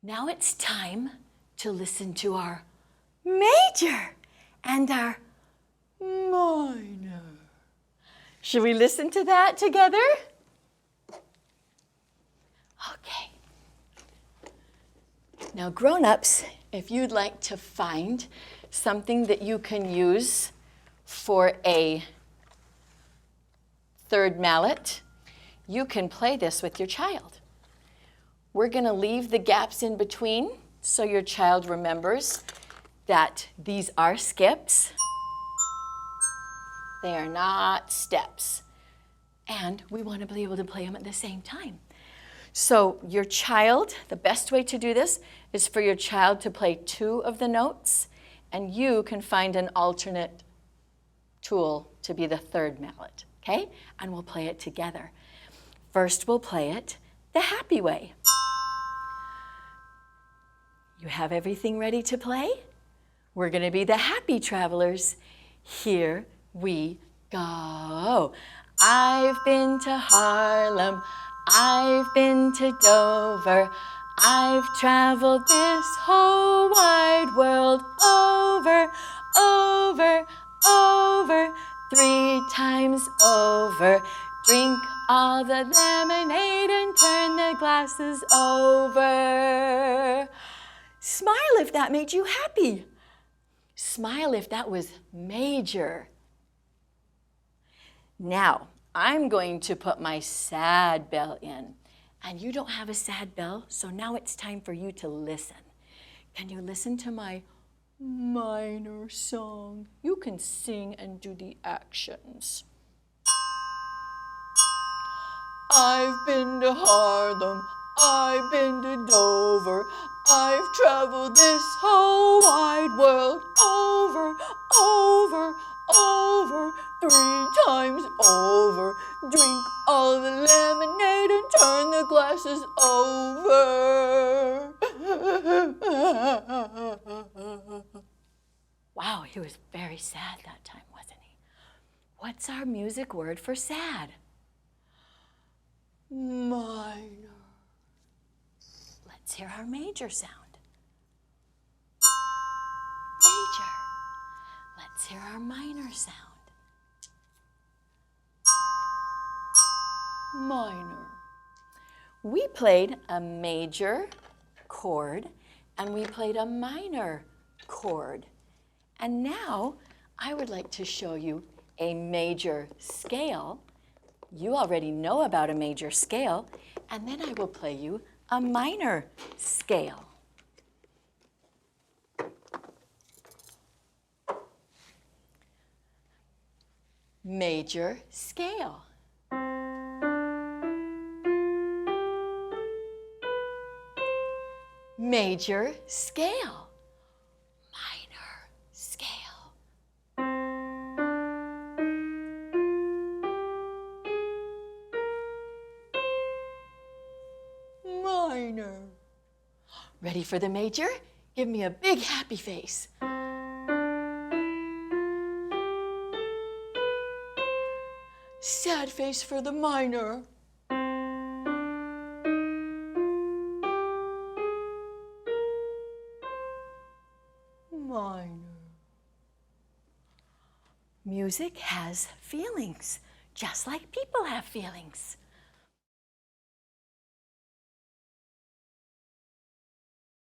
Now it's time to listen to our major and our minor. Should we listen to that together? Okay. Now, grown-ups, if you'd like to find something that you can use for a third mallet, you can play this with your child. We're going to leave the gaps in between so your child remembers that these are skips. They are not steps. And we want to be able to play them at the same time. So your child, the best way to do this is for your child to play 2 of the notes, and you can find an alternate tool to be the third mallet, okay? And we'll play it together. First, we'll play it the happy way. You have everything ready to play? We're going to be the happy travelers. Here we go. I've been to Harlem. I've been to Dover. I've traveled this whole wide world over, over, over, 3 times over. Drink all the lemonade and turn the glasses over. Smile if that made you happy. Smile if that was major. Now, I'm going to put my sad bell in. And you don't have a sad bell, so now it's time for you to listen. Can you listen to my minor song? You can sing and do the actions. I've been to Harlem, I've been to Dover, I've traveled this whole wide world over, over, over, 3 times over. Drink all the lemonade and turn the glasses over. Wow, he was very sad that time, wasn't he? What's our music word for sad? Minor. Let's hear our major sound. Major. Let's hear our minor sound. Minor. We played a major chord and we played a minor chord. And now I would like to show you a major scale. You already know about a major scale, and then I will play you a minor scale. Major scale. Major scale. Minor scale. Minor. Ready for the major? Give me a big happy face. Sad face for the minor. Minor. Music has feelings, just like people have feelings.